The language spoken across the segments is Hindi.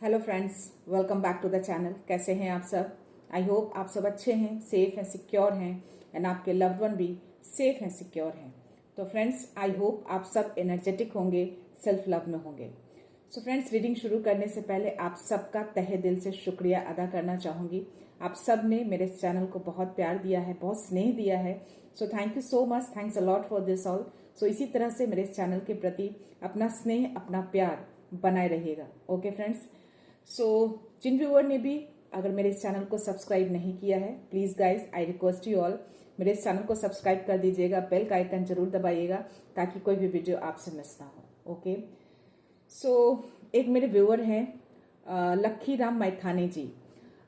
Hello friends, welcome back to the channel. कैसे हैं आप सब? आई होप आप सब अच्छे हैं, सेफ हैं, सिक्योर हैं एंड आपके लव्ड वन भी सेफ हैं, सिक्योर हैं। तो फ्रेंड्स, आई होप आप सब एनर्जेटिक होंगे, सेल्फ लव में होंगे। सो फ्रेंड्स, रीडिंग शुरू करने से पहले आप सबका तहे दिल से शुक्रिया अदा करना चाहूंगी। आप सब ने मेरे इस चैनल को बहुत प्यार दिया है, बहुत स्नेह दिया है। So thank you so much, thanks a lot for this all. So इसी तरह से मेरे इस चैनल के प्रति अपना स्नेह, अपना प्यार बनाए रहिएगा। Okay friends. सो जिन व्यूअर ने भी अगर मेरे इस चैनल को सब्सक्राइब नहीं किया है, please guys I request you all, मेरे इस चैनल को सब्सक्राइब कर दीजिएगा, बेल का आइकन जरूर दबाइएगा ताकि कोई भी वीडियो आपसे मिस ना हो। ओके। सो एक मेरे व्यूअर हैं लक्की राम मैथानी जी।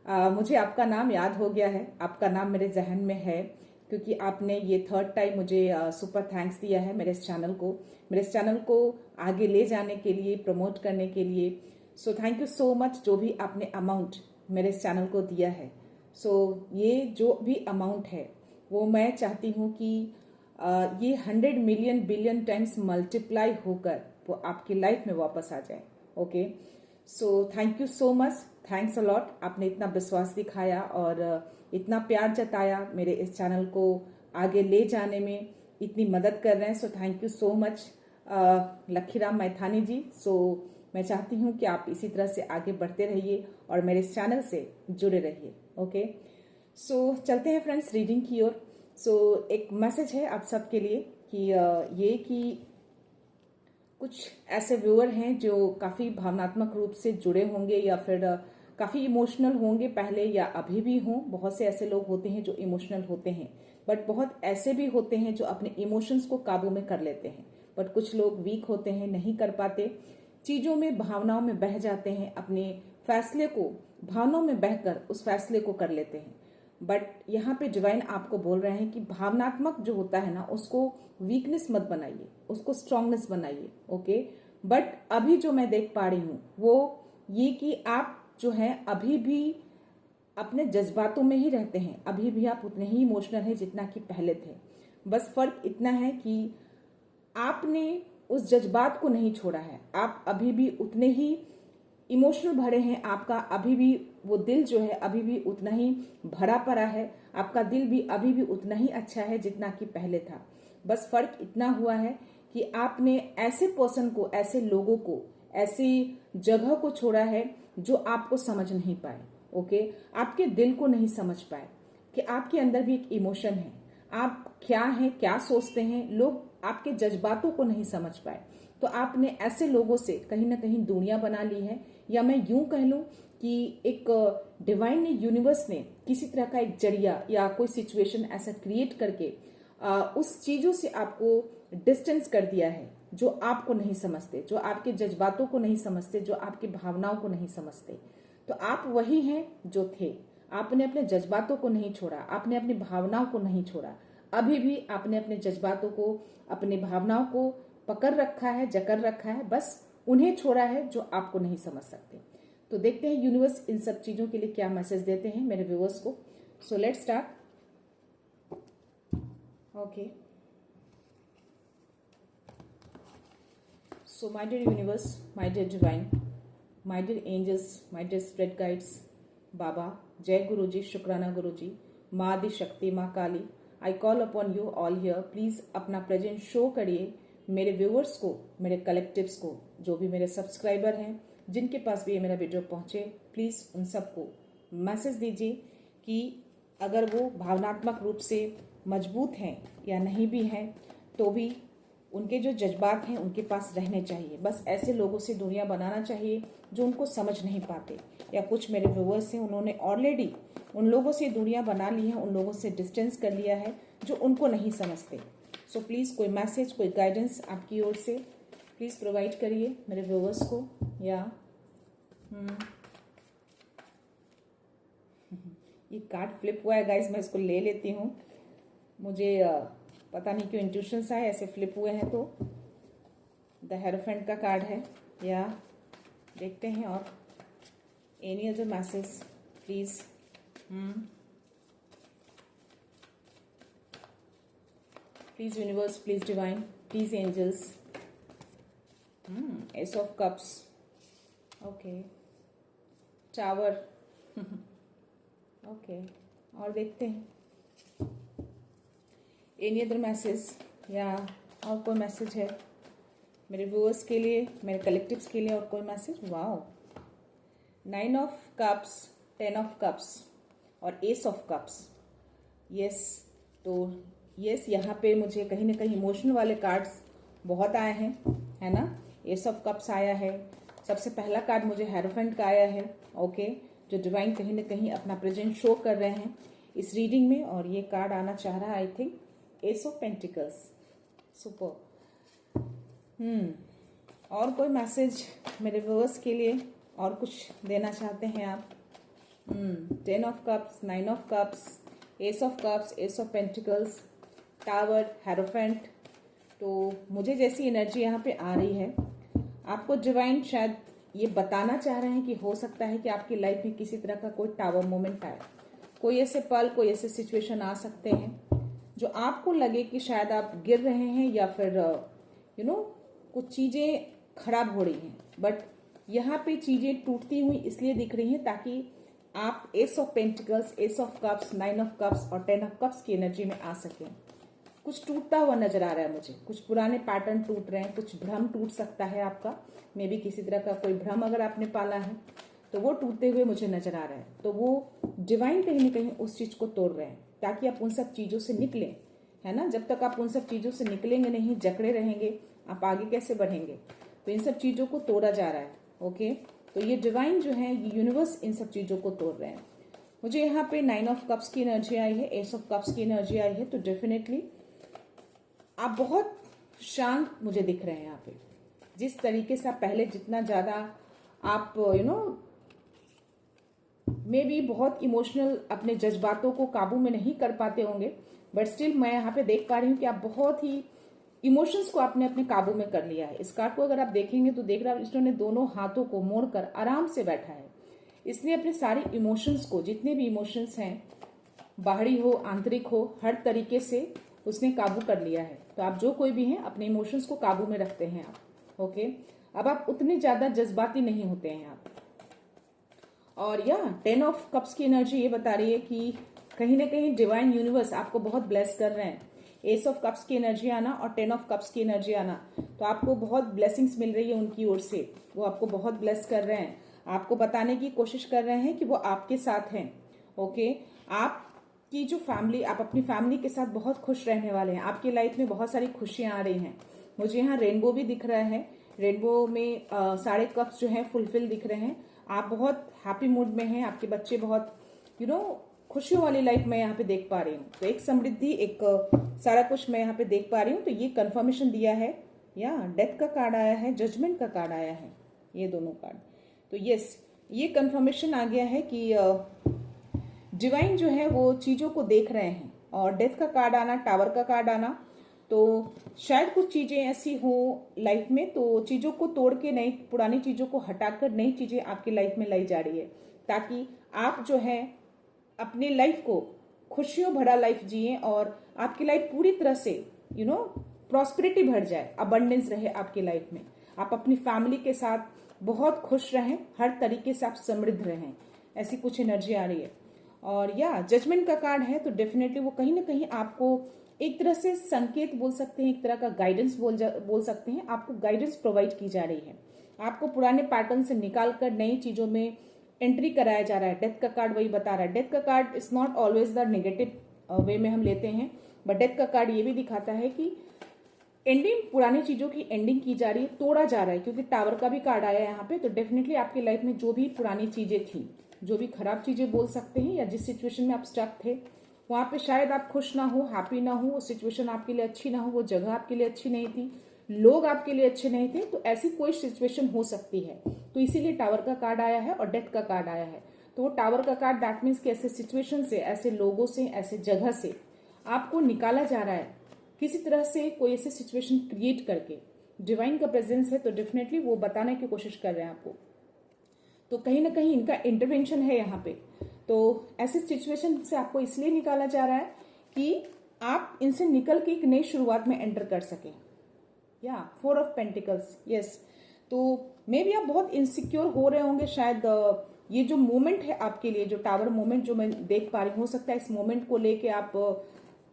मुझे आपका नाम याद हो गया है, आपका नाम मेरे जहन में है क्योंकि आपने ये थर्ड टाइम मुझे सुपर थैंक्स दिया है मेरे इस चैनल को आगे ले जाने के लिए, प्रमोट करने के लिए। सो थैंक यू सो मच, जो भी आपने अमाउंट मेरे इस चैनल को दिया है। सो ये जो भी अमाउंट है वो मैं चाहती हूँ कि ये 100 मिलियन बिलियन टाइम्स मल्टीप्लाई होकर वो आपकी लाइफ में वापस आ जाए। Okay. So thank you so much, thanks a lot. आपने इतना विश्वास दिखाया और इतना प्यार जताया, मेरे इस चैनल को आगे ले जाने में इतनी मदद कर रहे हैं। So thank you so much Lakki Ram Maithani ji. So मैं चाहती हूँ कि आप इसी तरह से आगे बढ़ते रहिए और मेरे इस चैनल से जुड़े रहिए। ओके। सो चलते हैं फ्रेंड्स रीडिंग की ओर। सो एक मैसेज है आप सबके लिए कि ये कि कुछ ऐसे व्यूअर हैं जो काफी भावनात्मक रूप से जुड़े होंगे या फिर काफी इमोशनल होंगे पहले या अभी भी हों। बहुत से ऐसे लोग होते हैं जो इमोशनल होते हैं, बट बहुत ऐसे भी होते हैं जो अपने इमोशंस को काबू में कर लेते हैं। बट कुछ लोग वीक होते हैं, नहीं कर पाते, चीजों में, भावनाओं में बह जाते हैं, अपने फैसले को भावनाओं में बहकर उस फैसले को कर लेते हैं। बट यहाँ पे डिवाइन आपको बोल रहे हैं कि भावनात्मक जो होता है ना, उसको वीकनेस मत बनाइए, उसको स्ट्रांगनेस बनाइए। ओके। बट अभी जो मैं देख पा रही हूँ वो ये कि आप जो है अभी भी अपने जज्बातों में ही रहते हैं, अभी भी आप उतने ही इमोशनल हैं जितना कि पहले थे। बस फर्क इतना है कि आपने उस जज्बात को नहीं छोड़ा है, आप अभी भी उतने ही इमोशनल भरे हैं, आपका अभी भी वो दिल जो है अभी भी उतना ही भरा पड़ा है, आपका दिल भी अभी भी उतना ही अच्छा है जितना कि पहले था। बस फर्क इतना हुआ है कि आपने ऐसे पर्सन को, ऐसे लोगों को, ऐसी जगह को छोड़ा है जो आपको समझ नहीं पाए। ओके। आपके दिल को नहीं समझ पाए कि आपके अंदर भी एक इमोशन है, आप क्या हैं, क्या सोचते हैं। लोग आपके जज्बातों को नहीं समझ पाए, तो आपने ऐसे लोगों से कहीं ना कहीं दूरियां बना ली है। या मैं यूं कह लूं कि एक डिवाइन ने, यूनिवर्स ने किसी तरह का एक जरिया या कोई सिचुएशन ऐसा क्रिएट करके उस चीजों से आपको डिस्टेंस कर दिया है जो आपको नहीं समझते, जो आपके जज्बातों को नहीं समझते, जो आपकी भावनाओं को नहीं समझते। तो आप वही हैं जो थे। आपने अपने जज्बातों को नहीं छोड़ा, आपने अपनी भावनाओं को नहीं छोड़ा, अभी भी आपने अपने जज्बातों को, अपनी भावनाओं को पकड़ रखा है, जकड़ रखा है, बस उन्हें छोड़ा है जो आपको नहीं समझ सकते। तो देखते हैं यूनिवर्स इन सब चीजों के लिए क्या मैसेज देते हैं मेरे व्यूअर्स को। So let's start. Okay. So my dear universe, my dear divine, my dear angels, my dear spirit guides, Baba, जय गुरु जी, शुक्राना गुरु जी, माँ आदि शक्ति, माँ Kali, I call upon you all here. Please अपना प्रेजेंस शो करिए मेरे व्यूअर्स को, मेरे कलेक्टिव्स को, जो भी मेरे सब्सक्राइबर हैं, जिनके पास भी ये मेरा वीडियो पहुंचे, प्लीज उन सबको मैसेज दीजिए कि अगर वो भावनात्मक रूप से मजबूत हैं या नहीं भी हैं, तो भी उनके जो जज्बात हैं उनके पास रहने चाहिए। बस ऐसे लोगों से दूरियां बनाना चाहिए जो उनको समझ नहीं पाते। या कुछ मेरे व्यूअर्स हैं, उन्होंने ऑलरेडी उन लोगों से दूरियां बना ली हैं, उन लोगों से डिस्टेंस कर लिया है जो उनको नहीं समझते। सो प्लीज़ कोई मैसेज, कोई गाइडेंस आपकी ओर से प्लीज़ प्रोवाइड करिए मेरे व्यूअर्स को। या ये कार्ड फ्लिप हुआ है गाइस, मैं इसको ले लेती हूँ। मुझे पता नहीं क्यों इंट्यूशंस आए, ऐसे फ्लिप हुए हैं। तो द हेरोफेंट का कार्ड है। या देखते हैं और any other message please. Please universe, please divine, please angels. Ace of cups. Okay. Tower. Okay, और देखते हैं एनी अदर मैसेज या और कोई मैसेज है मेरे व्यूअर्स के लिए, मेरे कलेक्टिव्स के लिए, और कोई message. Wow, 9 of cups, 10 of cups और एस ऑफ कप्स। यस, तो यस, यहाँ पे मुझे कहीं ना कहीं इमोशनल वाले कार्ड्स बहुत आए हैं, है ना। एस ऑफ कप्स आया है, सबसे पहला कार्ड मुझे हेरोफेंट का आया है। ओके, जो डिवाइन कहीं ना कहीं अपना प्रेजेंस शो कर रहे हैं इस रीडिंग में, और ये कार्ड आना चाह रहा है I think S of pentacles. Super. और कोई मैसेज मेरे व्यूअर्स के लिए, और कुछ देना चाहते हैं आप? 10 of cups, 9 of cups, S of cups, S of pentacles, tower, hierophant. तो मुझे जैसी एनर्जी यहाँ पे आ रही है, आपको डिवाइन शायद ये बताना चाह रहे हैं कि हो सकता है कि आपकी लाइफ में किसी तरह का कोई टावर मोमेंट आए, कोई ऐसे पल, कोई ऐसे सिचुएशन आ सकते हैं जो आपको लगे कि शायद आप गिर रहे हैं या फिर कुछ चीज़ें खराब हो रही हैं। बट यहाँ पे चीज़ें टूटती हुई इसलिए दिख रही हैं ताकि आप S of pentacles, S of cups, 9 of cups और 10 ऑफ कप्स की एनर्जी में आ सकें। कुछ टूटता हुआ नजर आ रहा है मुझे, कुछ पुराने पैटर्न टूट रहे हैं, कुछ भ्रम टूट सकता है आपका। मे भी किसी तरह का कोई भ्रम अगर आपने पाला है तो वो टूटते हुए मुझे नजर आ रहा है। तो वो डिवाइन कहीं ना कहीं उस चीज को तोड़ रहे हैं ताकि आप उन सब चीजों से निकलें, है ना। जब तक आप उन सब चीजों से निकलेंगे नहीं, जकड़े रहेंगे, आप आगे कैसे बढ़ेंगे। तो इन सब चीजों को तोड़ा जा रहा है। ओके, तो ये डिवाइन जो है, ये यूनिवर्स इन सब चीजों को तोड़ रहे हैं। मुझे यहाँ पे 9 ऑफ कप्स की एनर्जी आई है, एस ऑफ कप्स की एनर्जी आई है। तो डेफिनेटली आप बहुत शांत मुझे दिख रहे हैं यहाँ पे। जिस तरीके से आप पहले जितना ज्यादा आप मे भी बहुत इमोशनल अपने जज्बातों को काबू में नहीं कर पाते होंगे, बट स्टिल मैं यहाँ पे देख पा रही हूँ कि आप बहुत ही इमोशंस को आपने अपने काबू में कर लिया है। इस कार्ड को अगर आप देखेंगे तो देख रहा इसने दोनों हाथों को मोड़कर आराम से बैठा है। इसने अपने सारे इमोशंस को, जितने भी इमोशंस हैं, बाहरी हो आंतरिक हो, हर तरीके से उसने काबू कर लिया है। तो आप जो कोई भी हैं अपने इमोशंस को काबू में रखते हैं आप। ओके, अब आप उतने ज्यादा जज्बाती नहीं होते हैं आप। और 10 ऑफ कप्स की एनर्जी ये बता रही है कि कहीं ना कहीं डिवाइन यूनिवर्स आपको बहुत ब्लेस कर रहे हैं। एस ऑफ कप्स की एनर्जी आना और 10 ऑफ कप्स की एनर्जी आना, तो आपको बहुत ब्लेसिंग्स मिल रही है उनकी ओर से। वो आपको बहुत ब्लेस कर रहे हैं, आपको बताने की कोशिश कर रहे हैं कि वो आपके साथ हैं। ओके, आपकी जो फैमिली, आप अपनी फैमिली के साथ बहुत खुश रहने वाले हैं। आपकी लाइफ में बहुत सारी खुशियां आ रही हैं। मुझे यहाँ रेनबो भी दिख रहा है, रेनबो में सारे कप्स जो हैं फुलफिल दिख रहे हैं। आप बहुत हैप्पी मूड में हैं, आपके बच्चे बहुत खुशियों वाली लाइफ मैं यहाँ पे देख पा रही हूँ। तो एक समृद्धि, एक सारा कुछ मैं यहाँ पे देख पा रही हूँ। तो ये कंफर्मेशन दिया है, या डेथ का कार्ड आया है, जजमेंट का कार्ड आया है, ये दोनों कार्ड। तो यस, ये कंफर्मेशन आ गया है कि डिवाइन जो है वो चीजों को देख रहे हैं। और डेथ का कार्ड आना, टावर का कार्ड आना, तो शायद कुछ चीजें ऐसी हो लाइफ में, तो चीजों को तोड़ के नई, पुरानी चीजों को हटाकर नई चीजें आपकी लाइफ में लाई जा रही है, ताकि आप जो है अपनी लाइफ को खुशियों भरा लाइफ जिए और आपकी लाइफ पूरी तरह से प्रॉस्पेरिटी भर जाए, अबंडेंस रहे आपकी लाइफ में। आप अपनी फैमिली के साथ बहुत खुश रहें, हर तरीके से आप समृद्ध रहें, ऐसी कुछ एनर्जी आ रही है। और जजमेंट का कार्ड है, तो डेफिनेटली वो कहीं ना कहीं आपको एक तरह से संकेत बोल सकते हैं, एक तरह का गाइडेंस बोल सकते हैं। आपको गाइडेंस प्रोवाइड की जा रही है, आपको पुराने पैटर्न से निकाल कर नई चीजों में एंट्री कराया जा रहा है। डेथ का कार्ड वही बता रहा है। डेथ का card is not always the negative way में हम लेते हैं, बट डेथ का कार्ड ये भी दिखाता है कि एंडिंग, पुरानी चीजों की एंडिंग की जा रही है, तोड़ा जा रहा है। क्योंकि टावर का भी कार्ड आया है यहाँ पे, तो डेफिनेटली आपकी लाइफ में जो भी पुरानी चीजें थी, जो भी खराब चीजें बोल सकते हैं, या जिस सिचुएशन में आप स्टक थे, वहां पे शायद आप खुश ना हो, हैप्पी ना हो, वो सिचुएशन आपके लिए अच्छी ना हो, वो जगह आपके लिए अच्छी नहीं थी, लोग आपके लिए अच्छे नहीं थे, तो ऐसी कोई सिचुएशन हो सकती है। तो इसीलिए टावर का कार्ड आया है और डेथ का कार्ड आया है। तो वो टावर का कार्ड दैट मीन्स कि ऐसे सिचुएशन से, ऐसे लोगों से, ऐसे जगह से आपको निकाला जा रहा है, किसी तरह से कोई ऐसे सिचुएशन क्रिएट करके। डिवाइन का प्रेजेंस है, तो डेफिनेटली वो बताने की कोशिश कर रहे हैं आपको। तो कहीं ना कहीं इनका इंटरवेंशन है यहाँ पे। तो ऐसे सिचुएशन से आपको इसलिए निकाला जा रहा है कि आप इनसे निकल के एक नई शुरुआत में एंटर कर सकें। 4 ऑफ पेंटिकल्स, यस। तो मे भी आप बहुत इनसिक्योर हो रहे होंगे शायद ये जो मोमेंट है आपके लिए, जो टावर मोमेंट जो मैं देख पा रही हूँ, हो सकता है इस मोमेंट को लेके आप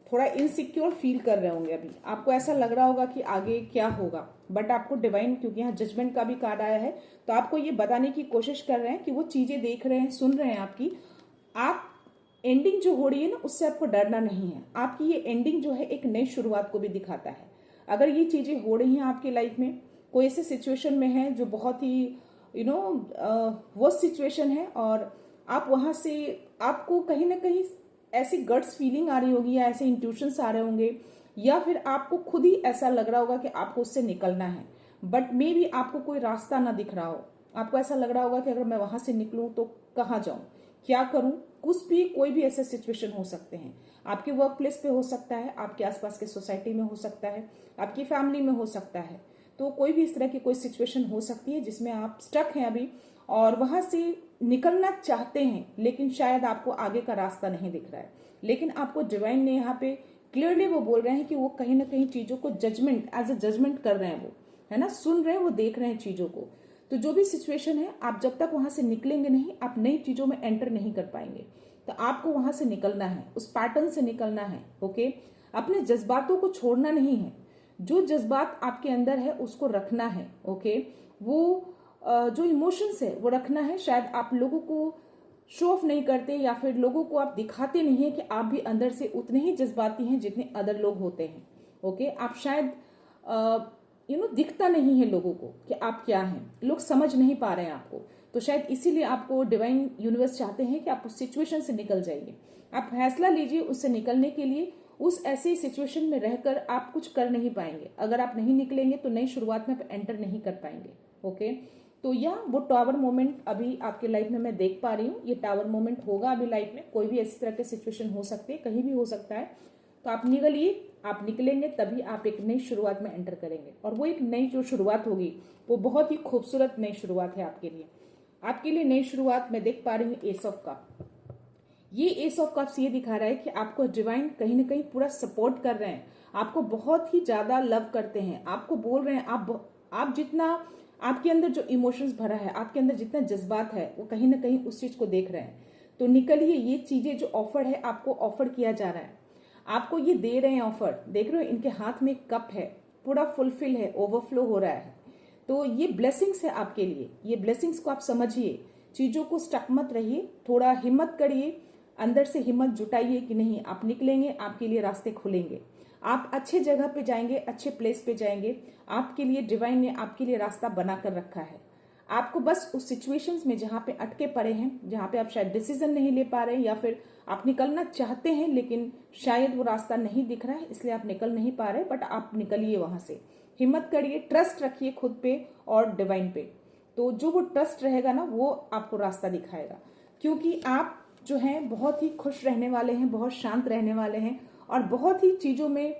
थोड़ा इनसिक्योर फील कर रहे होंगे। अभी आपको ऐसा लग रहा होगा कि आगे क्या होगा, बट आपको डिवाइन, क्योंकि यहाँ जजमेंट का भी कार्ड आया है, तो आपको ये बताने की कोशिश कर रहे हैं कि वो चीजें देख रहे हैं, सुन रहे हैं आपकी। आप एंडिंग जो हो रही है ना, उससे आपको डरना नहीं है। आपकी ये एंडिंग जो है एक नई शुरुआत को भी दिखाता है। अगर ये चीजें हो रही हैं आपकी लाइफ में, कोई ऐसे सिचुएशन में है जो बहुत ही वो सिचुएशन है, और आप वहां से, आपको कहीं ना कहीं ऐसी गट्स फीलिंग आ रही होगी, या ऐसे इंट्यूशंस आ रहे होंगे, या फिर आपको खुद ही ऐसा लग रहा होगा कि आपको उससे निकलना है, बट मे बी आपको कोई रास्ता ना दिख रहा हो। आपको ऐसा लग रहा होगा कि अगर मैं वहां से निकलूं तो कहाँ जाऊं, क्या करूं, कुछ भी, कोई भी ऐसे सिचुएशन हो सकते हैं। आपके वर्क प्लेस पे हो सकता है, आपके आसपास के सोसाइटी में हो सकता है, आपकी फैमिली में हो सकता है। तो कोई भी इस तरह की कोई सिचुएशन हो सकती है जिसमें आप स्टक हैं अभी, और वहां से निकलना चाहते हैं, लेकिन शायद आपको आगे का रास्ता नहीं दिख रहा है। लेकिन आपको डिवाइन ने यहाँ पे क्लियरली वो बोल रहे हैं कि वो कहीं ना कहीं चीजों को जजमेंट, एज अ जजमेंट कर रहे हैं, वो है ना, सुन रहे हैं, वो देख रहे हैं चीजों को। तो जो भी सिचुएशन है, आप जब तक वहां से निकलेंगे नहीं, आप नई चीजों में एंटर नहीं कर पाएंगे। तो आपको वहां से निकलना है, उस पैटर्न से निकलना है। ओके, अपने जज्बातों को छोड़ना नहीं है। जो जज्बात आपके अंदर है उसको रखना है। ओके, वो जो इमोशंस है वो रखना है। शायद आप लोगों को शो ऑफ नहीं करते, या फिर लोगों को आप दिखाते नहीं है कि आप भी अंदर से उतने ही जज्बाती हैं जितने अदर लोग होते हैं। ओके, आप शायद दिखता नहीं है लोगों को कि आप क्या हैं, लोग समझ नहीं पा रहे हैं आपको। तो शायद इसीलिए आपको डिवाइन यूनिवर्स चाहते हैं कि आप उस सिचुएशन से निकल जाइए। आप फैसला लीजिए उससे निकलने के लिए। उस ऐसी सिचुएशन में रहकर आप कुछ कर नहीं पाएंगे। अगर आप नहीं निकलेंगे तो नई शुरुआत में आप एंटर नहीं कर पाएंगे। ओके, तो या वो टावर मोमेंट अभी आपके लाइफ में मैं देख पा रही हूँ, ये टावर मोमेंट होगा अभी लाइफ में। कोई भी ऐसी तरह के सिचुएशन हो सकते हैं, कहीं भी हो सकता है। तो आप निकलिए, आप निकलेंगे तभी आप एक नई शुरुआत में एंटर करेंगे, और वो एक नई जो शुरुआत होगी वो बहुत ही खूबसूरत नई शुरुआत है आपके लिए। आपके लिए नई शुरुआत मैं देख पा रही हूँ एस ऑफ कप। ये एस ऑफ कप्स ये दिखा रहा है कि आपको डिवाइन कहीं ना कहीं पूरा सपोर्ट कर रहे हैं, आपको बहुत ही ज्यादा लव करते हैं, आपको बोल रहे हैं आप जितना आपके अंदर जो इमोशंस भरा है, आपके अंदर जितना जज्बात है, वो कहीं ना कहीं उस चीज को देख रहे हैं। तो निकलिए, ये चीजें जो ऑफर है आपको ऑफर किया जा रहा है, आपको ये दे रहे हैं ऑफर। देख रहे हो इनके हाथ में कप है, पूरा फुलफिल है, ओवरफ्लो हो रहा है। तो ये ब्लेसिंग्स है आपके लिए। ये ब्लेसिंग्स को आप समझिए, चीजों को स्टक मत रहिए, थोड़ा हिम्मत करिए, अंदर से हिम्मत जुटाइए कि नहीं आप निकलेंगे, आपके लिए रास्ते खुलेंगे, आप अच्छे जगह पे जाएंगे, अच्छे प्लेस पे जाएंगे। आपके लिए डिवाइन ने आपके लिए रास्ता बना कर रखा है। आपको बस उस सिचुएशंस में जहां पे अटके पड़े हैं, जहां पे आप शायद डिसीजन नहीं ले पा रहे हैं, या फिर आप निकलना चाहते हैं लेकिन शायद वो रास्ता नहीं दिख रहा है, इसलिए आप निकल नहीं पा रहे, बट आप निकलिए वहां से। हिम्मत करिए, ट्रस्ट रखिए खुद पे और डिवाइन पे। तो जो वो ट्रस्ट रहेगा ना, वो आपको रास्ता दिखाएगा, क्योंकि आप जो हैं बहुत ही खुश रहने वाले हैं, बहुत शांत रहने वाले हैं, और बहुत ही चीजों में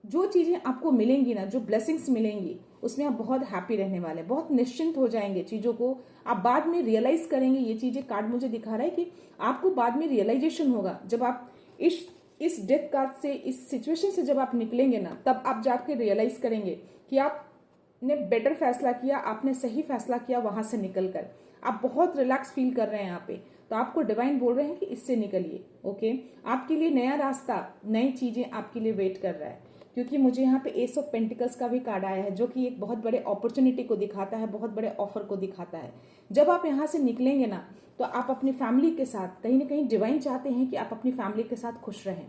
जो चीजें आपको मिलेंगी ना, जो ब्लेसिंग्स मिलेंगी, उसमें आप बहुत हैप्पी रहने वाले हैं, बहुत निश्चिंत हो जाएंगे। चीजों को आप बाद में रियलाइज करेंगे। ये चीजें कार्ड मुझे दिखा रहा है कि आपको बाद में रियलाइजेशन होगा, जब आप इस डेथ कार्ड से, इस सिचुएशन से जब आप निकलेंगे ना, तब आप जाके रियलाइज करेंगे कि आपने बेटर फैसला किया, आपने सही फैसला किया वहां से निकलकर। आप बहुत रिलैक्स फील कर रहे हैं यहाँ पे। तो आपको डिवाइन बोल रहे हैं कि इससे निकलिए। ओके, आपके लिए नया रास्ता, नई चीजें आपके लिए वेट कर रहा है, क्योंकि मुझे यहाँ पे एस ऑफ पेंटिकल्स का भी कार्ड आया है, जो कि एक बहुत बड़े अपॉर्चुनिटी को दिखाता है, बहुत बड़े ऑफर को दिखाता है। जब आप यहाँ से निकलेंगे ना, तो आप अपनी फैमिली के साथ, कहीं ना कहीं डिवाइन चाहते हैं कि आप अपनी फैमिली के साथ खुश रहें।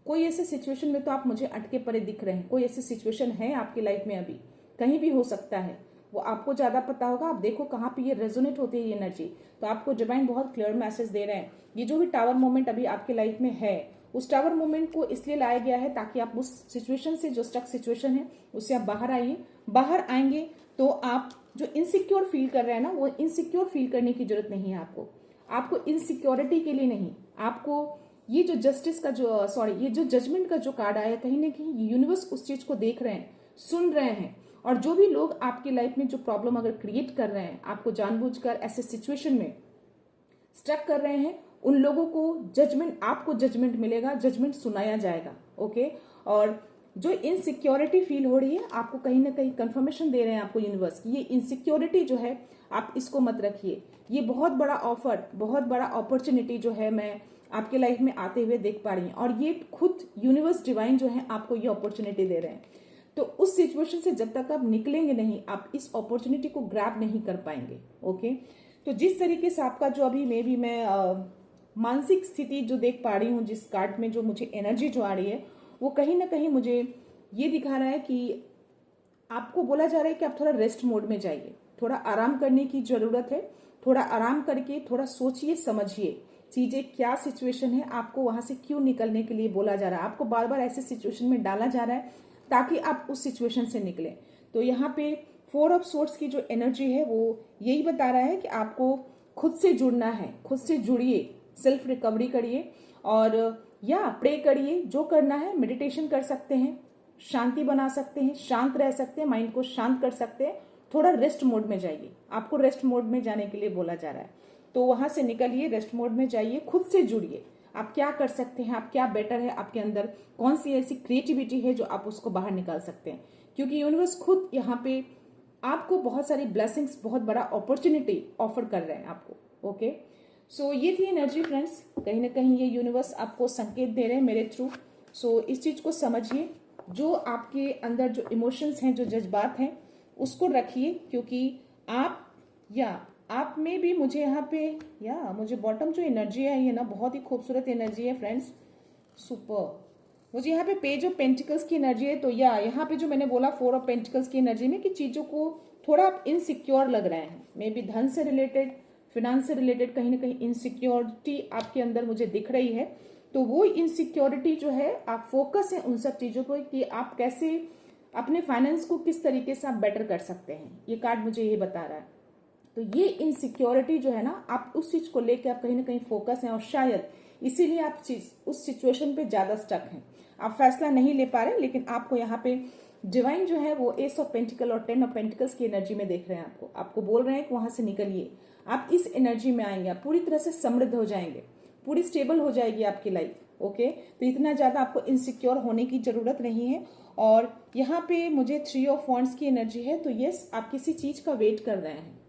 कोई ऐसे सिचुएशन में तो आप मुझे अटके पड़े दिख रहे हैं, कोई ऐसी सिचुएशन है आपकी लाइफ में, अभी कहीं भी हो सकता है, वो आपको ज्यादा पता होगा। आप देखो कहाँ पे ये रेजोनेट होती है ये एनर्जी। तो आपको डिवाइन बहुत क्लियर मैसेज दे रहे हैं। ये जो भी टावर मोमेंट अभी आपके लाइफ में है, उस टावर मोमेंट को इसलिए लाया गया है ताकि आप उस सिचुएशन से, जो स्टक सिचुएशन है, उससे आप बाहर आइए। बाहर आएंगे तो आप जो इनसिक्योर फील कर रहे हैं ना, वो इनसिक्योर फील करने की जरूरत नहीं है आपको इनसिक्योरिटी के लिए नहीं। आपको ये जो जस्टिस का ये जो जजमेंट का जो कार्ड आया, कहीं ना कहीं यूनिवर्स उस चीज को देख रहे हैं, सुन रहे हैं। और जो भी लोग आपकी लाइफ में जो प्रॉब्लम अगर क्रिएट कर रहे हैं, आपको जानबूझकर ऐसे सिचुएशन में स्टक कर रहे हैं, उन लोगों को जजमेंट, आपको जजमेंट मिलेगा, जजमेंट सुनाया जाएगा। ओके, और जो इनसिक्योरिटी फील हो रही है, आपको कहीं ना कहीं कंफर्मेशन दे रहे हैं आपको यूनिवर्स की, ये इनसिक्योरिटी जो है आप इसको मत रखिए। ये बहुत बड़ा ऑफर, बहुत बड़ा अपॉर्चुनिटी जो है मैं आपके लाइफ में आते हुए देख पा रही हूँ, और ये खुद यूनिवर्स डिवाइन जो है आपको ये अपॉर्चुनिटी दे रहे हैं। तो उस सिचुएशन से जब तक आप निकलेंगे नहीं, आप इस अपॉर्चुनिटी को ग्रैब नहीं कर पाएंगे। ओके, तो जिस तरीके से आपका जो अभी मैं मानसिक स्थिति जो देख पा रही हूँ, जिस कार्ड में जो मुझे एनर्जी जो आ रही है, वो कहीं ना कहीं मुझे ये दिखा रहा है कि आपको बोला जा रहा है कि आप थोड़ा रेस्ट मोड में जाइए, थोड़ा आराम करने की जरूरत है। थोड़ा आराम करके थोड़ा सोचिए समझिए चीजें क्या सिचुएशन है, आपको वहां से क्यों निकलने के लिए बोला जा रहा है, आपको बार बार ऐसे सिचुएशन में डाला जा रहा है ताकि आप उस सिचुएशन से निकले। तो यहाँ पे 4 ऑफ सोर्ड्स की जो एनर्जी है वो यही बता रहा है कि आपको खुद से जुड़ना है, खुद से जुड़िए, सेल्फ रिकवरी करिए, और या प्रे करिए, जो करना है। मेडिटेशन कर सकते हैं, शांति बना सकते हैं, शांत रह सकते हैं, माइंड को शांत कर सकते हैं। थोड़ा रेस्ट मोड में जाइए, आपको रेस्ट मोड में जाने के लिए बोला जा रहा है। तो वहां से निकलिए, रेस्ट मोड में जाइए, खुद से जुड़िए। आप क्या कर सकते हैं, आप क्या बेटर है, आपके अंदर कौन सी ऐसी क्रिएटिविटी है जो आप उसको बाहर निकाल सकते हैं, क्योंकि यूनिवर्स खुद यहाँ पे आपको बहुत सारी ब्लेसिंग्स, बहुत बड़ा अपॉर्चुनिटी ऑफर कर रहे हैं आपको। ओके, सो ये थी एनर्जी फ्रेंड्स। कहीं ना कहीं ये यूनिवर्स आपको संकेत दे रहे हैं मेरे थ्रू। सो इस चीज को समझिए, जो आपके अंदर जो इमोशंस हैं, जो जज्बात हैं, उसको रखिए, क्योंकि आप में भी मुझे यहाँ पे मुझे बॉटम जो एनर्जी आई है ना, बहुत ही खूबसूरत एनर्जी है फ्रेंड्स, सुपर। मुझे यहाँ पे पेज ऑफ पेंटिकल्स की एनर्जी है। तो यहाँ पे जो मैंने बोला 4 ऑफ पेंटिकल्स की एनर्जी में कि चीजों को थोड़ा आप इनसिक्योर लग रहे हैं, मे बी धन से रिलेटेड, फिनेंस से रिलेटेड, कहीं ना कहीं इनसिक्योरिटी आपके अंदर मुझे दिख रही है। तो वो इनसिक्योरिटी जो है, आप फोकस है उन सब चीजों पर कि आप कैसे अपने फाइनेंस को किस तरीके से आप बेटर कर सकते हैं, ये कार्ड मुझे ये बता रहा है। तो ये इनसिक्योरिटी जो है ना, आप उस चीज को लेकर आप कहीं ना कहीं फोकस हैं, और शायद इसीलिए आप उस सिचुएशन पे ज्यादा स्टक हैं, आप फैसला नहीं ले पा रहे। लेकिन आपको यहाँ पे डिवाइन जो है वो एस ऑफ पेंटिकल और 10 ऑफ पेंटिकल्स की एनर्जी में देख रहे हैं। आपको बोल रहे हैं कि वहां से निकलिए, आप इस एनर्जी में आएंगे, आप पूरी तरह से समृद्ध हो जाएंगे, पूरी स्टेबल हो जाएगी आपकी लाइफ। ओके, तो इतना ज्यादा आपको इनसिक्योर होने की जरूरत नहीं है। और यहाँ पे मुझे 3 ऑफ वॉन्ड्स की एनर्जी है। तो यस, आप किसी चीज का वेट कर रहे हैं,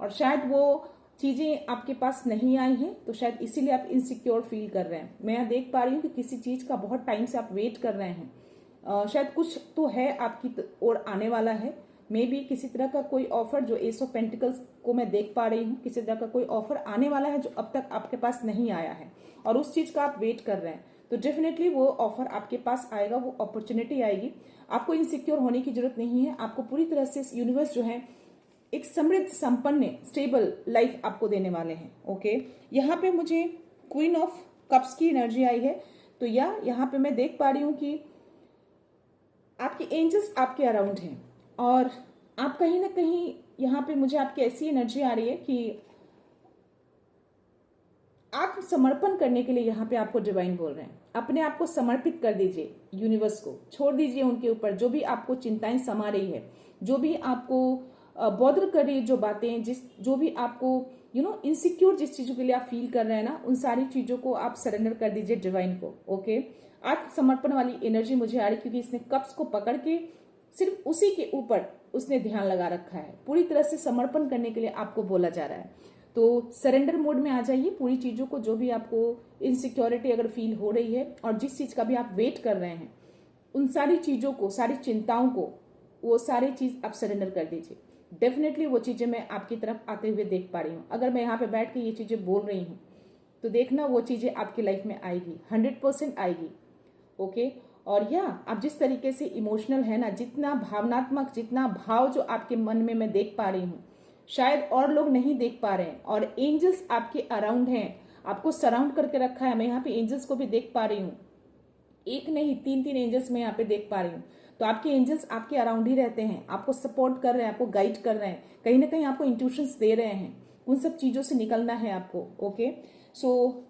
और शायद वो चीजें आपके पास नहीं आई हैं, तो शायद इसीलिए आप इनसिक्योर फील कर रहे हैं। मैं देख पा रही हूँ कि किसी चीज का बहुत टाइम से आप वेट कर रहे हैं। शायद कुछ तो है आपकी ओर आने वाला है, मे बी किसी तरह का कोई ऑफर, जो एस ऑफ पेंटिकल्स को मैं देख पा रही हूँ, किसी तरह का कोई ऑफर आने वाला है जो अब तक आपके पास नहीं आया है, और उस चीज का आप वेट कर रहे हैं। तो डेफिनेटली वो ऑफर आपके पास आएगा, वो अपॉर्चुनिटी आएगी। आपको इनसिक्योर होने की जरूरत नहीं है। आपको पूरी तरह से यूनिवर्स जो है एक समृद्ध, संपन्न, स्टेबल लाइफ आपको देने वाले हैं। ओके, यहाँ पे मुझे क्वीन ऑफ कप्स की एनर्जी आई है। तो यहाँ पे मैं देख पा रही हूँ कि आपके एंजल्स आपके अराउंड हैं, और आप कहीं ना कहीं यहाँ पे मुझे आपकी ऐसी एनर्जी आ रही है कि आत्मसमर्पण करने के लिए यहाँ पे आपको डिवाइन बोल रहे हैं। अपने आप को समर्पित कर दीजिए यूनिवर्स को, छोड़ दीजिए उनके ऊपर जो भी आपको चिंताएं समा रही है, जो भी आपको बॉदर कर रही है, जो बातें, जो भी आपको इनसिक्योर जिस चीजों के लिए आप फील कर रहे हैं ना, उन सारी चीजों को आप सरेंडर कर दीजिए डिवाइन को। ओके, आत्मसमर्पण वाली एनर्जी मुझे आ रही, क्योंकि इसने कप्स को पकड़ के सिर्फ उसी के ऊपर उसने ध्यान लगा रखा है। पूरी तरह से समर्पण करने के लिए आपको बोला जा रहा है। तो सरेंडर मोड में आ जाइए पूरी चीजों को, जो भी आपको इनसिक्योरिटी अगर फील हो रही है, और जिस चीज का भी आप वेट कर रहे हैं, उन सारी चीजों को, सारी चिंताओं को, वो सारी चीज आप सरेंडर कर दीजिए। डेफिनेटली वो चीजें मैं आपकी तरफ आते हुए देख पा रही हूँ। अगर मैं यहाँ पे बैठ के ये चीजें बोल रही हूँ, तो देखना वो चीजें आपकी लाइफ में आएगी, 100% आएगी। ओके, और आप जिस तरीके से इमोशनल है ना, जितना भावनात्मक, जितना भाव जो आपके मन में मैं देख पा रही हूँ, शायद और लोग नहीं देख पा रहे हैं। और एंजल्स आपके अराउंड हैं, आपको सराउंड करके रखा है। मैं यहाँ पे एंजल्स को भी देख पा रही हूँ, एक नहीं 3 एंजल्स मैं यहाँ पे देख पा रही हूँ। तो आपके एंजल्स आपके अराउंड ही रहते हैं, आपको सपोर्ट कर रहे हैं, आपको गाइड कर रहे हैं, कहीं ना कहीं आपको इंट्यूशंस दे रहे हैं। उन सब चीजों से निकलना है आपको। ओके, सो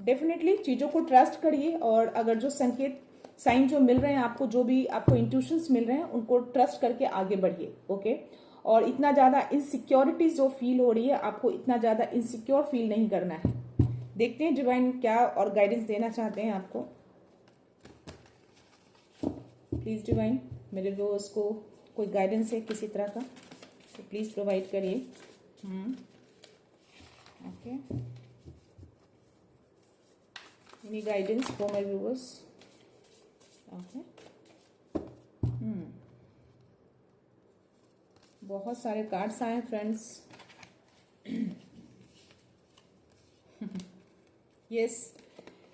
डेफिनेटली चीजों को ट्रस्ट करिए, और अगर जो संकेत, साइन जो मिल रहे हैं आपको, जो भी आपको इंट्यूशंस मिल रहे हैं, उनको ट्रस्ट करके आगे बढ़िए। ओके, और इतना ज्यादा इनसिक्योरिटीज जो फील हो रही है, आपको इतना ज्यादा इनसिक्योर फील नहीं करना है। देखते हैं डिवाइन क्या और गाइडेंस देना चाहते हैं आपको। प्लीज डिवाइन, मेरे व्यूअर्स को कोई गाइडेंस है किसी तरह का, तो प्लीज प्रोवाइड करिए। Okay, any guidance for my viewers? Okay, बहुत सारे कार्ड्स आए फ्रेंड्स। यस,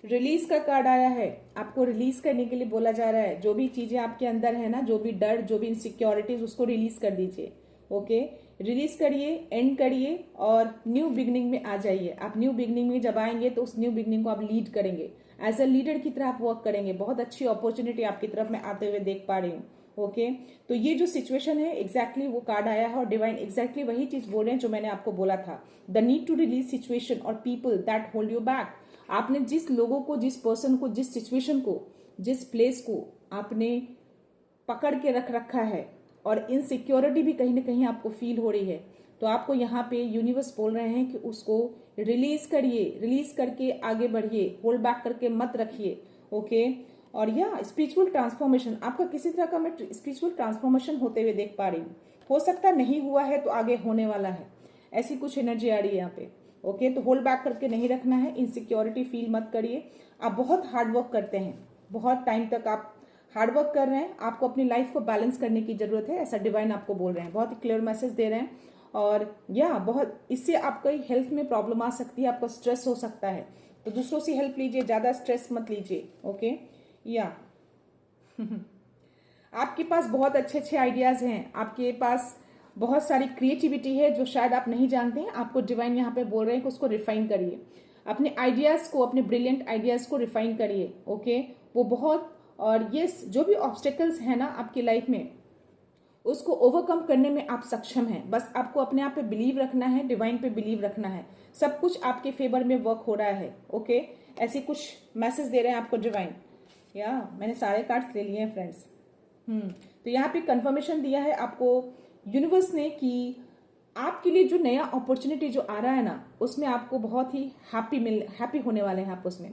रिलीज का कार्ड आया है। आपको रिलीज करने के लिए बोला जा रहा है। जो भी चीजें आपके अंदर है ना, जो भी डर, जो भी इनसिक्योरिटीज, उसको रिलीज कर दीजिए। ओके, रिलीज करिए, एंड करिए और न्यू बिगनिंग में आ जाइए। आप न्यू बिगनिंग में जब आएंगे तो उस न्यू बिगनिंग को आप लीड करेंगे, एज अ लीडर की तरह आप वर्क करेंगे। बहुत अच्छी अपॉर्चुनिटी आपकी तरफ मैं आते हुए देख पा रही हूँ। ओके, तो ये जो सिचुएशन है एग्जैक्टली वो कार्ड आया है और डिवाइन एग्जैक्टली वही चीज बोल रहे हैं जो मैंने आपको बोला था। The need to release situation और people that hold you back. आपने जिस लोगों को, जिस पर्सन को, जिस सिचुएशन को, जिस प्लेस को आपने पकड़ के रख रखा है और इनसिक्योरिटी भी कहीं ना कहीं आपको फील हो रही है, तो आपको यहाँ पे यूनिवर्स बोल रहे हैं कि उसको रिलीज करिए, रिलीज करके आगे बढ़िए, होल्ड बैक करके मत रखिए। ओके, और यह स्पिरिचुअल ट्रांसफॉर्मेशन, आपका किसी तरह का मैं स्पिरिचुअल ट्रांसफॉर्मेशन होते हुए देख पा रही हूँ। हो सकता नहीं हुआ है तो आगे होने वाला है, ऐसी कुछ एनर्जी आ रही है यहाँ पे। ओके, तो होल्ड बैक करके नहीं रखना है, इनसिक्योरिटी फील मत करिए। आप बहुत हार्ड वर्क करते हैं, बहुत टाइम तक आप हार्ड वर्क कर रहे हैं। आपको अपनी लाइफ को बैलेंस करने की जरूरत है, ऐसा डिवाइन आपको बोल रहे हैं। बहुत ही क्लियर मैसेज दे रहे हैं। और या बहुत इससे आपका हेल्थ में प्रॉब्लम आ सकती है, आपको स्ट्रेस हो सकता है, तो दूसरों से हेल्प लीजिए, ज्यादा स्ट्रेस मत लीजिए। ओके, या आपके पास बहुत अच्छे अच्छे आइडियाज हैं, आपके पास बहुत सारी क्रिएटिविटी है जो शायद आप नहीं जानते हैं। आपको डिवाइन यहाँ पे बोल रहे हैं कि उसको रिफाइन करिए, अपने आइडियाज को, अपने ब्रिलियंट आइडियाज को रिफाइन करिए। ओके, वो बहुत, और ये जो भी ऑब्स्टेकल्स है ना आपकी लाइफ में, उसको ओवरकम करने में आप सक्षम हैं। बस आपको अपने आप पे बिलीव रखना है, डिवाइन पे बिलीव रखना है। सब कुछ आपके फेवर में वर्क हो रहा है। ओके, ऐसे कुछ मैसेज दे रहे हैं आपको डिवाइन। या मैंने सारे कार्ड्स ले लिए हैं फ्रेंड्स। तो यहाँ पे कंफर्मेशन दिया है आपको यूनिवर्स ने कि आपके लिए जो नया अपॉर्चुनिटी जो आ रहा है ना, उसमें आपको बहुत ही हैप्पी होने वाले हैं आप। उसमें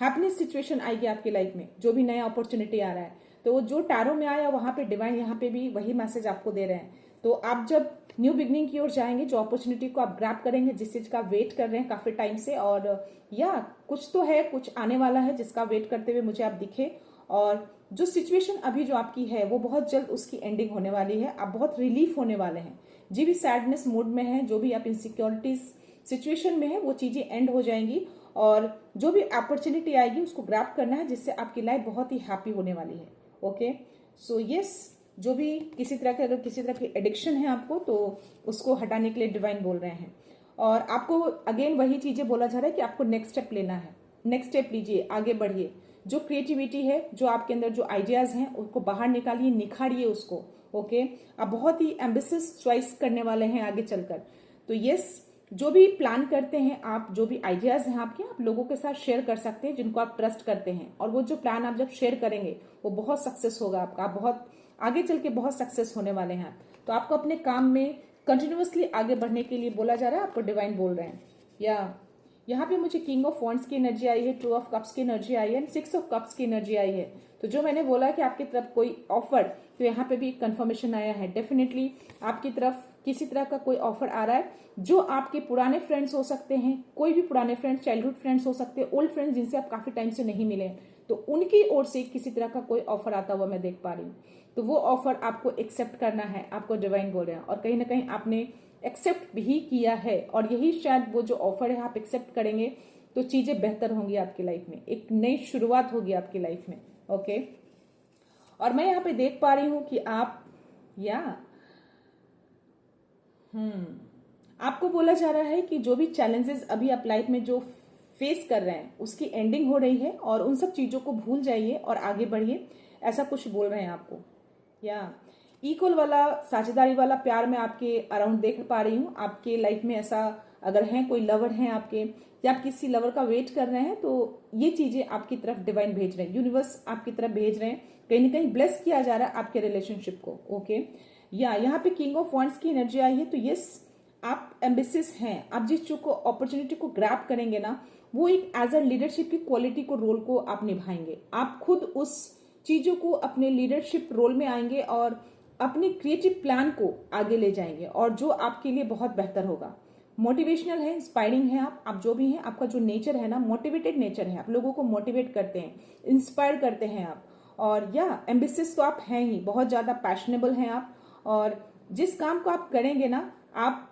हैप्पीनेस सिचुएशन आएगी आपकी लाइफ में, जो भी नया अपॉर्चुनिटी आ रहा है। तो जो टैरो में आया वहां पे डिवाइन यहाँ पे भी वही मैसेज आपको दे रहे हैं। तो आप जब न्यू बिगनिंग की ओर जाएंगे, जो अपॉर्चुनिटी को आप ग्रैब करेंगे, जिस चीज का वेट कर रहे हैं काफी टाइम से, और या कुछ तो है, कुछ आने वाला है जिसका वेट करते हुए मुझे आप दिखे। और जो सिचुएशन अभी जो आपकी है वो बहुत जल्द उसकी एंडिंग होने वाली है। आप बहुत रिलीफ होने वाले हैं। जो भी सैडनेस मूड में है, जो भी आप इनसिक्योरिटीज सिचुएशन में है, वो चीजें एंड हो जाएंगी और जो भी अपॉर्चुनिटी आएगी उसको ग्रैब करना है, जिससे आपकी लाइफ बहुत ही हैप्पी होने वाली है। ओके, सो यस, जो भी किसी तरह के, अगर किसी तरह की एडिक्शन है आपको, तो उसको हटाने के लिए डिवाइन बोल रहे हैं। और आपको अगेन वही चीजें बोला जा रहा है कि आपको नेक्स्ट स्टेप लेना है। नेक्स्ट स्टेप लीजिए, आगे बढ़िए। जो क्रिएटिविटी है, जो आपके अंदर जो आइडियाज हैं, उसको बाहर निकालिए, निखारिए उसको। ओके, आप बहुत ही एम्बिशियस चॉइस करने वाले हैं आगे चलकर। तो यस, जो भी प्लान करते हैं आप, जो भी आइडियाज हैं आपके, आप लोगों के साथ शेयर कर सकते हैं जिनको आप ट्रस्ट करते हैं। और वो जो प्लान आप जब शेयर करेंगे वो बहुत सक्सेस होगा आपका। आप बहुत आगे चल के बहुत सक्सेस होने वाले हैं। तो आपको अपने काम में कंटिन्यूअसली आगे बढ़ने के लिए बोला जा रहा है, आपको डिवाइन बोल रहे हैं। या यहाँ पे मुझे किंग ऑफ वॉन्ड्स की एनर्जी आई है, 2 ऑफ कप्स की एनर्जी आई है, 6 ऑफ कप्स की एनर्जी आई है। तो जो मैंने बोला कि आपकी तरफ कोई ऑफर, तो यहाँ पे भी एक कंफर्मेशन आया है। डेफिनेटली आपकी तरफ किसी तरह का कोई ऑफर आ रहा है, जो आपके पुराने फ्रेंड्स हो सकते हैं, कोई भी पुराने फ्रेंड्स, चाइल्डहुड फ्रेंड्स हो सकते हैं, ओल्ड फ्रेंड्स जिनसे आप काफी टाइम से नहीं मिले, तो उनकी ओर से किसी तरह का कोई ऑफर आता हुआ मैं देख पा रही हूँ। तो वो ऑफर आपको एक्सेप्ट करना है, आपको डिवाइन बोल रहे हैं। और कहीं ना कहीं आपने एक्सेप्ट भी किया है, और यही शायद वो जो ऑफर है आप एक्सेप्ट करेंगे तो चीजें बेहतर होंगी आपकी लाइफ में, एक नई शुरुआत होगी आपकी लाइफ में। ओके, और मैं यहाँ पे देख पा रही हूं कि आप आपको बोला जा रहा है कि जो भी चैलेंजेस अभी आप लाइफ में जो फेस कर रहे हैं उसकी एंडिंग हो रही है, और उन सब चीजों को भूल जाइए और आगे बढ़िए, ऐसा कुछ बोल रहे हैं आपको। इक्वल वाला, साझेदारी वाला प्यार मैं आपके अराउंड देख पा रही हूँ। आपके लाइफ में ऐसा अगर है, कोई लवर हैं आपके, या आप किसी लवर का वेट कर रहे हैं, तो ये चीजें आपकी तरफ डिवाइन भेज रहे हैं, यूनिवर्स आपकी तरफ भेज रहे हैं। कहीं ना कहीं ब्लेस किया जा रहा है आपके रिलेशनशिप को। ओके, या यहाँ पे किंग ऑफ वॉन्ड्स की एनर्जी आई है। तो यस, आप एम्बिशियस हैं। आप जिस चीज को, अपॉर्चुनिटी को ग्रैब करेंगे ना, वो एक एज अ लीडरशिप की क्वालिटी को, रोल को आप निभाएंगे। आप खुद उस चीजों को अपने लीडरशिप रोल में आएंगे और अपने क्रिएटिव प्लान को आगे ले जाएंगे, और जो आपके लिए बहुत बेहतर होगा। मोटिवेशनल है, इंस्पायरिंग है। आप जो भी हैं, आपका जो नेचर है ना, मोटिवेटेड नेचर है। आप लोगों को मोटिवेट करते हैं, इंस्पायर करते हैं आप। और या एम्बिशियस तो आप हैं ही, बहुत ज्यादा पैशनेबल हैं आप। और जिस काम को आप करेंगे ना, आप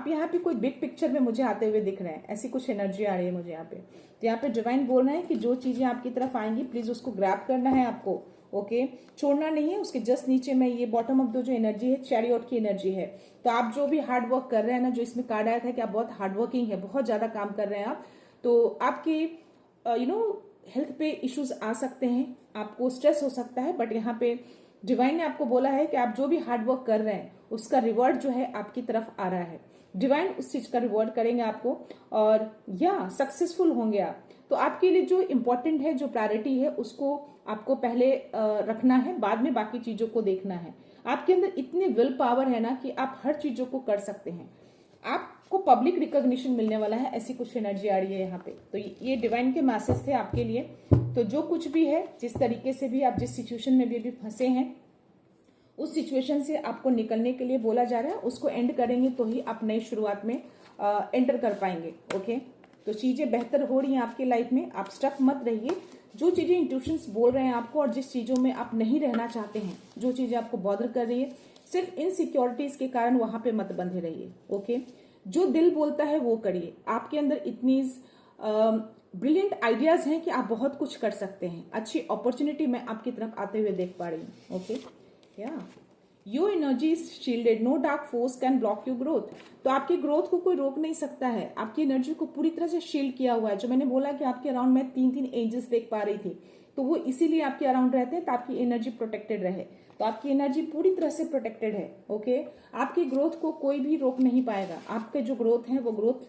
यहाँ पे कोई बिग पिक्चर में मुझे आते हुए दिख रहे हैं, ऐसी कुछ एनर्जी आ रही है मुझे यहाँ पे। तो यहाँ पे डिवाइन बोल रहे हैं कि जो चीजें आपकी तरफ आएंगी प्लीज उसको ग्रैब करना है आपको, ओके, छोड़ना नहीं है। उसके जस्ट नीचे में ये बॉटम ऑफ द जो एनर्जी है, चैरियट की एनर्जी है। तो आप जो भी हार्ड वर्क कर रहे हैं ना, जो इसमें कार्ड आया था कि आप बहुत हार्ड वर्किंग है, बहुत ज्यादा काम कर रहे हैं आप, तो आपके हेल्थ पे इश्यूज आ सकते हैं, आपको स्ट्रेस हो सकता है, बट यहाँ पे डिवाइन ने आपको बोला है कि आप जो भी हार्ड वर्क कर रहे हैं उसका रिवॉर्ड जो है आपकी तरफ आ रहा है। डिवाइन उस चीज का रिवॉर्ड करेंगे आपको, और या सक्सेसफुल होंगे आप। तो आपके लिए जो इम्पोर्टेंट है, जो प्रायोरिटी है, उसको आपको पहले रखना है, बाद में बाकी चीजों को देखना है। आपके अंदर इतनी विल पावर है ना कि आप हर चीजों को कर सकते हैं। आपको पब्लिक रिकॉग्निशन मिलने वाला है, ऐसी कुछ एनर्जी आ रही है यहाँ पे। तो ये डिवाइन के मैसेज थे आपके लिए। तो जो कुछ भी है, जिस तरीके से भी आप जिस सिचुएशन में भी अभी फंसे हैं, उस सिचुएशन से आपको निकलने के लिए बोला जा रहा है। उसको एंड करेंगे तो ही आप नई शुरुआत में एंटर कर पाएंगे, ओके। तो चीजें बेहतर हो रही हैं आपकी लाइफ में, आप स्टक मत रहिए। जो चीजें इंट्यूशंस बोल रहे हैं आपको, और जिस चीजों में आप नहीं रहना चाहते हैं, जो चीजें आपको बॉदर कर रही है, सिर्फ इनसिक्योरिटीज के कारण वहां पे मत बंधे रहिए, ओके। जो दिल बोलता है वो करिए। आपके अंदर इतनी ब्रिलियंट आइडियाज हैं कि आप बहुत कुछ कर सकते हैं। अच्छी अपॉर्चुनिटी मैं आपकी तरफ आते हुए देख पा रही हूँ, okay. Your energy is shielded, no dark force can block your growth. तो आपकी ग्रोथ को कोई रोक नहीं सकता है। आपकी एनर्जी को पूरी तरह से शील्ड किया हुआ है। जो मैंने बोला कि आपके अराउंड मैं 3 एंजल्स देख पा रही थी, तो वो इसीलिए आपके अराउंड रहते हैं, तो आपकी एनर्जी प्रोटेक्टेड रहे। तो आपकी एनर्जी पूरी तरह से प्रोटेक्टेड है, ओके। आपकी ग्रोथ को कोई भी रोक नहीं पाएगा। आपके जो ग्रोथ है वो ग्रोथ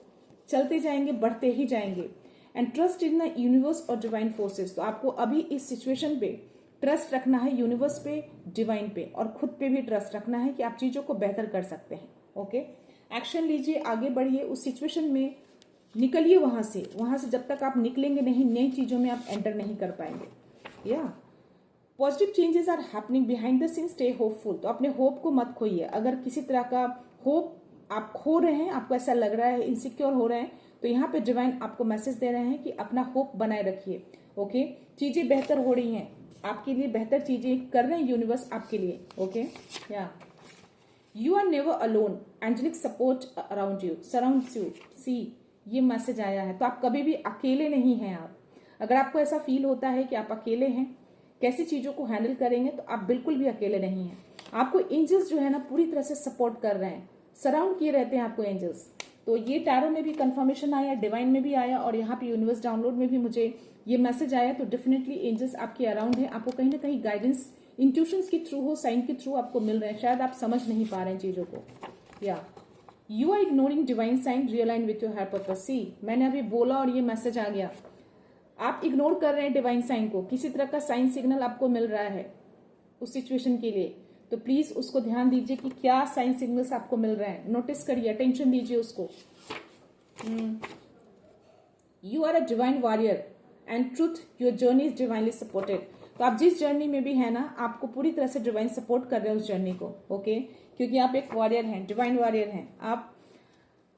चलते जाएंगे, बढ़ते ही जाएंगे। And trust in the universe और डिवाइन फोर्सेस। तो आपको अभी इस सिचुएशन पे ट्रस्ट रखना है, यूनिवर्स पे, डिवाइन पे, और खुद पे भी ट्रस्ट रखना है कि आप चीजों को बेहतर कर सकते हैं, ओके। एक्शन लीजिए, आगे बढ़िए, उस सिचुएशन में निकलिए वहां से जब तक आप निकलेंगे नहीं, नई चीजों में आप एंटर नहीं कर पाएंगे। या positive changes are happening behind the scene, stay hopeful. तो अपने होप को मत खोइए। अगर किसी तरह का होप आप खो रहे हैं, आपको ऐसा लग रहा है, इनसिक्योर हो रहे हैं, तो यहाँ पे डिवाइन आपको मैसेज दे रहे हैं कि अपना होप बनाए रखिए, ओके। चीजें बेहतर हो रही हैं आपके लिए, बेहतर चीजें कर रहे हैं यूनिवर्स आपके लिए, ओके। या you are never alone, angelic support around you, surrounds you. See, ये मैसेज आया है। तो आप कभी भी अकेले नहीं हैं। आप अगर आपको ऐसा फील होता है कि आप अकेले हैं, कैसी चीजों को हैंडल करेंगे, तो आप बिल्कुल भी अकेले नहीं हैं। आपको एंजल्स जो है ना पूरी तरह से सपोर्ट कर रहे हैं, सराउंड किए रहते हैं आपको एंजल्स। तो ये टैरो में भी कंफर्मेशन आया, डिवाइन में भी आया, और यहाँ पे यूनिवर्स डाउनलोड में भी मुझे ये मैसेज आया। तो डेफिनेटली एंजल्स आपके अराउंड है। आपको कहीं ना कहीं गाइडेंस इंट्यूशंस के थ्रू हो, साइन के थ्रू आपको मिल रहे हैं। शायद आप समझ नहीं पा रहे हैं चीजों को। या you are ignoring divine sign, realign with your higher purpose. See, मैंने अभी बोला और ये मैसेज आ गया। आप इग्नोर कर रहे हैं डिवाइन साइन को। किसी तरह का साइन सिग्नल आपको मिल रहा है उस सिचुएशन के लिए, तो प्लीज उसको ध्यान दीजिए कि क्या साइन सिग्नल्स आपको मिल रहे हैं। नोटिस करिए, अटेंशन दीजिए उसको। You are a divine warrior and truth, your journey is divinely supported. तो आप जिस जर्नी में भी है ना, आपको पूरी तरह से डिवाइन सपोर्ट कर रहे हैं उस जर्नी को, ओके। क्योंकि आप एक वॉरियर हैं, डिवाइन वॉरियर हैं। आप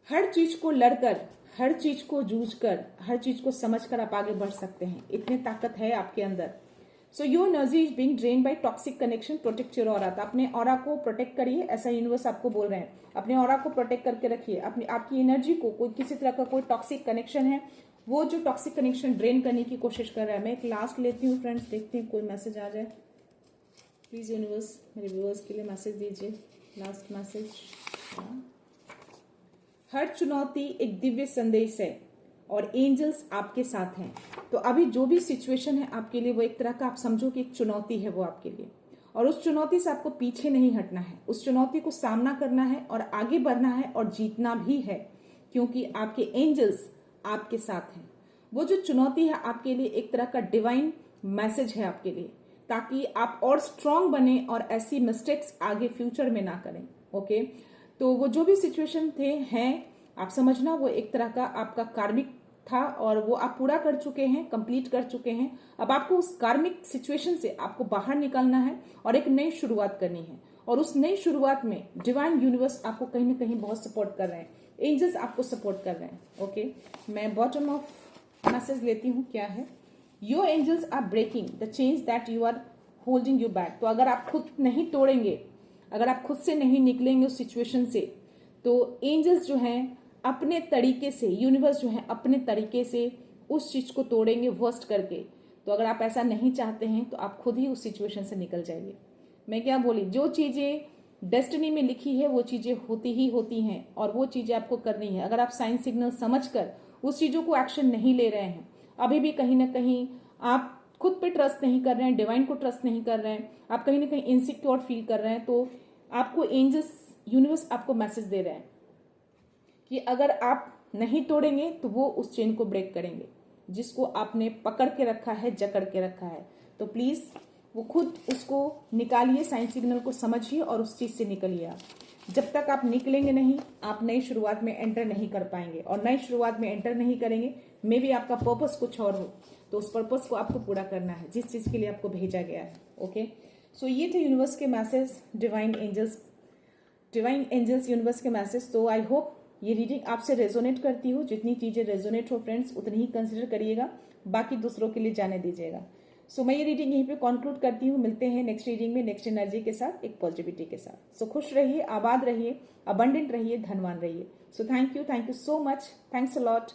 हर चीज को लड़कर, हर चीज को जूझकर, हर चीज को समझकर आप आगे बढ़ सकते हैं। इतनी ताकत है आपके अंदर। So your energy is being drain by toxic connection, protect your aura. तो अपने ऑरा को प्रोटेक्ट करिए, ऐसा यूनिवर्स आपको बोल रहे हैं। अपने ऑरा को प्रोटेक्ट करके रखिए। अपनी आपकी एनर्जी को, कोई किसी तरह का कोई टॉक्सिक कनेक्शन है, वो जो टॉक्सिक कनेक्शन ड्रेन करने की कोशिश कर रहा है। मैं एक लास्ट लेती हूँ फ्रेंड्स, देखते हैं कोई मैसेज आ जाए। प्लीज यूनिवर्स मेरे व्यूअर्स के लिए मैसेज दीजिए, लास्ट मैसेज। हर चुनौती एक दिव्य संदेश है और एंजल्स आपके साथ हैं। तो अभी जो भी सिचुएशन है आपके लिए, वो एक तरह का आप समझो कि एक चुनौती है वो आपके लिए, और उस चुनौती से आपको पीछे नहीं हटना है। उस चुनौती को सामना करना है और आगे बढ़ना है और जीतना भी है, क्योंकि आपके एंजल्स आपके साथ हैं। वो जो चुनौती है आपके लिए एक तरह का डिवाइन मैसेज है आपके लिए, ताकि आप और स्ट्रांग बने और ऐसी मिस्टेक्स आगे फ्यूचर में ना करें, ओके। तो वो जो भी सिचुएशन थे हैं, आप समझना वो एक तरह का आपका कार्मिक था, और वो आप पूरा कर चुके हैं, कंप्लीट कर चुके हैं। अब आपको उस कार्मिक सिचुएशन से आपको बाहर निकलना है और एक नई शुरुआत करनी है। और उस नई शुरुआत में डिवाइन यूनिवर्स आपको कहीं ना कहीं बहुत सपोर्ट कर रहे हैं, एंजल्स आपको सपोर्ट कर रहे हैं। ओके, मैं बॉटम ऑफ मैसेज लेती हूँ, क्या है? Your angels are breaking the chains that you are holding you back. तो अगर आप खुद नहीं तोड़ेंगे, अगर आप खुद से नहीं निकलेंगे उस सिचुएशन से, तो एंजल्स जो हैं अपने तरीके से, यूनिवर्स जो है अपने तरीके से उस चीज को तोड़ेंगे वर्स्ट करके। तो अगर आप ऐसा नहीं चाहते हैं तो आप खुद ही उस सिचुएशन से निकल जाइए। मैं क्या बोली, जो चीजें डेस्टिनी में लिखी है वो चीजें होती ही होती हैं और वो चीजें आपको करनी है। अगर आप साइन सिग्नल समझकर उस चीजों को एक्शन नहीं ले रहे हैं, अभी भी कहीं ना कहीं आप खुद पे ट्रस्ट नहीं कर रहे हैं, डिवाइन को ट्रस्ट नहीं कर रहे हैं, आप कहीं ना कहीं इनसिक्योर फील कर रहे हैं, तो आपको एंजल्स, यूनिवर्स आपको मैसेज दे रहे हैं कि अगर आप नहीं तोड़ेंगे तो वो उस चेन को ब्रेक करेंगे जिसको आपने पकड़ के रखा है, जकड़ के रखा है। तो प्लीज वो खुद उसको निकालिए, साइन सिग्नल को समझिए और उस चीज से निकलिए। आप जब तक आप निकलेंगे नहीं, आप नई शुरुआत में एंटर नहीं कर पाएंगे, और नई शुरुआत में एंटर नहीं करेंगे, मे बी आपका पर्पस कुछ और हो, तो उस पर्पस को आपको पूरा करना है जिस चीज के लिए आपको भेजा गया है। ओके, सो ये थे यूनिवर्स के मैसेज, डिवाइन एंजल्स यूनिवर्स के मैसेज। तो आई होप ये रीडिंग आपसे रेजोनेट करती हो। जितनी चीजें रेजोनेट हो फ्रेंड्स, उतनी ही कंसिडर करिएगा, बाकी दूसरों के लिए जाने दीजिएगा। सो मैं ये रीडिंग यहीं पे कंक्लूड करती हूँ। मिलते हैं नेक्स्ट रीडिंग में, नेक्स्ट एनर्जी के साथ, एक पॉजिटिविटी के साथ। सो खुश रहिए, आबाद रहिए, अबंडेंट रहिए, धनवान रहिए। सो thank you so much, thanks a lot.